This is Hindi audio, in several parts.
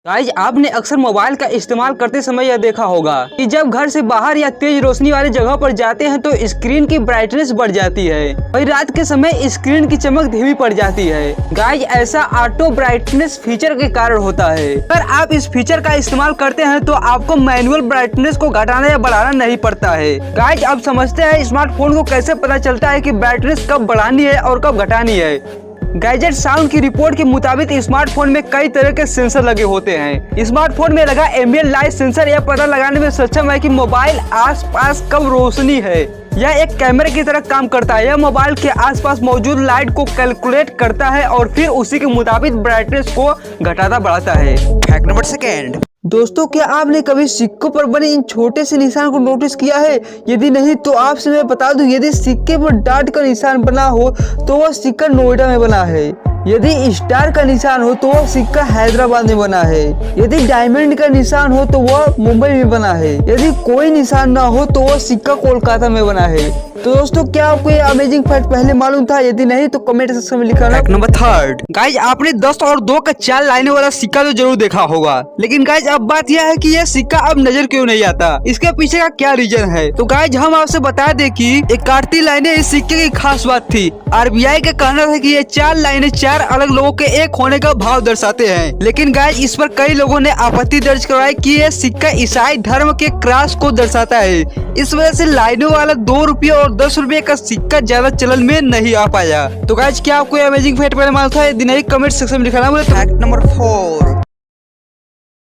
गाइज आपने अक्सर मोबाइल का इस्तेमाल करते समय यह देखा होगा कि जब घर से बाहर या तेज रोशनी वाली जगह पर जाते हैं तो स्क्रीन की ब्राइटनेस बढ़ जाती है और रात के समय स्क्रीन की चमक धीमी पड़ जाती है। गाइज ऐसा ऑटो ब्राइटनेस फीचर के कारण होता है। अगर आप इस फीचर का इस्तेमाल करते हैं तो आपको मैनुअल ब्राइटनेस को घटाना या बढ़ाना नहीं पड़ता है। गाइज अब समझते हैं स्मार्टफोन को कैसे पता चलता है कि ब्राइटनेस कब बढ़ानी है और कब घटानी है। गैजेट साउंड की रिपोर्ट के मुताबिक स्मार्टफोन में कई तरह के सेंसर लगे होते हैं। स्मार्टफोन में लगा एम्बिएंट लाइट सेंसर यह पता लगाने में सक्षम है कि मोबाइल आसपास कब रोशनी है। यह एक कैमरे की तरह काम करता है। यह मोबाइल के आसपास मौजूद लाइट को कैलकुलेट करता है और फिर उसी के मुताबिक ब्राइटनेस को घटाता बढ़ाता है। Fact number second. दोस्तों, क्या आपने कभी सिक्कों पर बने इन छोटे से निशान को नोटिस किया है? यदि नहीं तो आपसे मैं बता दूं, यदि सिक्के पर डार्ट का निशान बना हो तो वह सिक्का नोएडा में बना है। यदि स्टार का निशान हो तो वह सिक्का हैदराबाद में बना है। यदि डायमंड का निशान हो तो वह मुंबई में बना है। यदि कोई निशान ना हो तो वह सिक्का कोलकाता में बना है। तो दोस्तों, क्या आपको ये अमेजिंग फैक्ट पहले मालूम था? यदि नहीं तो कमेंट सेक्शन में लिखा। Fact number third. गाइज आपने 10 और 2 का 4 लाइनें वाला सिक्का तो जरूर देखा होगा, लेकिन गाइज अब बात यह है कि यह सिक्का अब नजर क्यों नहीं आता, इसके पीछे का क्या रीजन है। तो गाइज हम आपसे बता दें कि 31 लाइनें इस सिक्के की खास बात थी। आरबीआई का कहना था कि ये 4 लाइनें 4 अलग लोगों के एक होने का भाव दर्शाते हैं, लेकिन गाइज इस पर कई लोगों ने आपत्ति दर्ज करवाई कि यह सिक्का ईसाई धर्म के क्रॉस को दर्शाता है। इस वजह से लाइनों वाला 2 रुपये और 10 रुपये का सिक्का ज्यादा चलन में नहीं आ पाया। तो गाइज क्या आपको अमेजिंग फैक्ट पहले मालूम था? यदि नहीं कमेंट सेक्शन में लिखाना बोले। Fact number 4।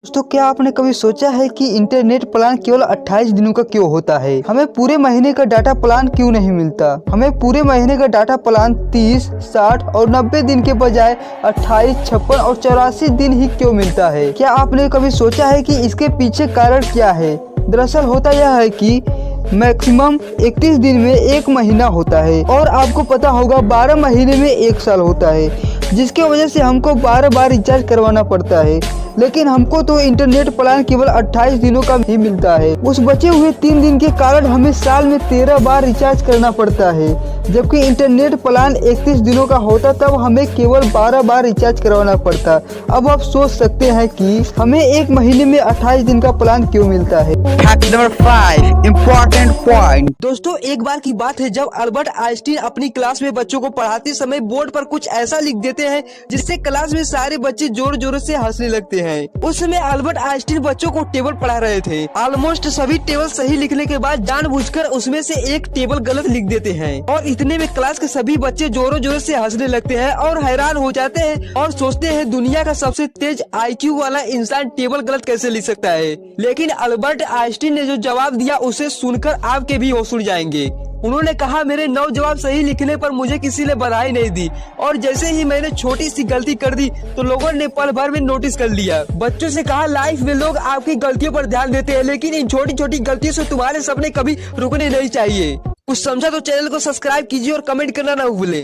दोस्तों, क्या आपने कभी सोचा है कि इंटरनेट प्लान केवल 28 दिनों का क्यों होता है? हमें पूरे महीने का डाटा प्लान क्यों नहीं मिलता? हमें पूरे महीने का डाटा प्लान 30, 60 और 90 दिन के बजाय 28, 56 और 84 दिन ही क्यों मिलता है? क्या आपने कभी सोचा है कि इसके पीछे कारण क्या है? दरअसल होता यह है कि मैक्सिमम 31 दिन में 1 महीना होता है और आपको पता होगा 12 महीने में 1 साल होता है, जिसके वजह से हमको 12 बार रिचार्ज करवाना पड़ता है। लेकिन हमको तो इंटरनेट प्लान केवल 28 दिनों का ही मिलता है। उस बचे हुए 3 दिन के कारण हमें साल में 13 बार रिचार्ज करना पड़ता है, जबकि इंटरनेट प्लान 31 दिनों का होता तब हमें केवल 12 बार रिचार्ज करवाना पड़ता। अब आप सोच सकते हैं कि हमें 1 महीने में 28 दिन का प्लान क्यों मिलता है। Fact number 5, important point. दोस्तों, एक बार की बात है जब अल्बर्ट आइंस्टीन अपनी क्लास में बच्चों को पढ़ाते समय बोर्ड पर कुछ ऐसा लिख देते हैं जिससे क्लास में सारे बच्चे जोर जोर से हंसने लगते हैं। उस समय अल्बर्ट आइंस्टीन बच्चों को टेबल पढ़ा रहे थे। ऑलमोस्ट सभी टेबल सही लिखने के बाद जानबूझकर उसमें से एक टेबल गलत लिख देते हैं और इतने में क्लास के सभी बच्चे जोरों जोरों से हंसने लगते हैं और हैरान हो जाते हैं और सोचते हैं दुनिया का सबसे तेज IQ वाला इंसान टेबल गलत कैसे लिख सकता है। लेकिन अल्बर्ट आइंस्टीन ने जो जवाब दिया उसे सुनकर आपके भी होश उड़ जाएंगे। उन्होंने कहा, मेरे 9 जवाब सही लिखने पर मुझे किसी ने बधाई नहीं दी और जैसे ही मैंने छोटी सी गलती कर दी तो लोगों ने पल भर में नोटिस कर लिया। बच्चों से कहा, लाइफ में लोग आपकी गलतियों पर ध्यान देते हैं, लेकिन इन छोटी छोटी गलतियों से तुम्हारे सपने कभी रुकने नहीं चाहिए। कुछ समझा तो चैनल को सब्सक्राइब कीजिए और कमेंट करना ना भूलें।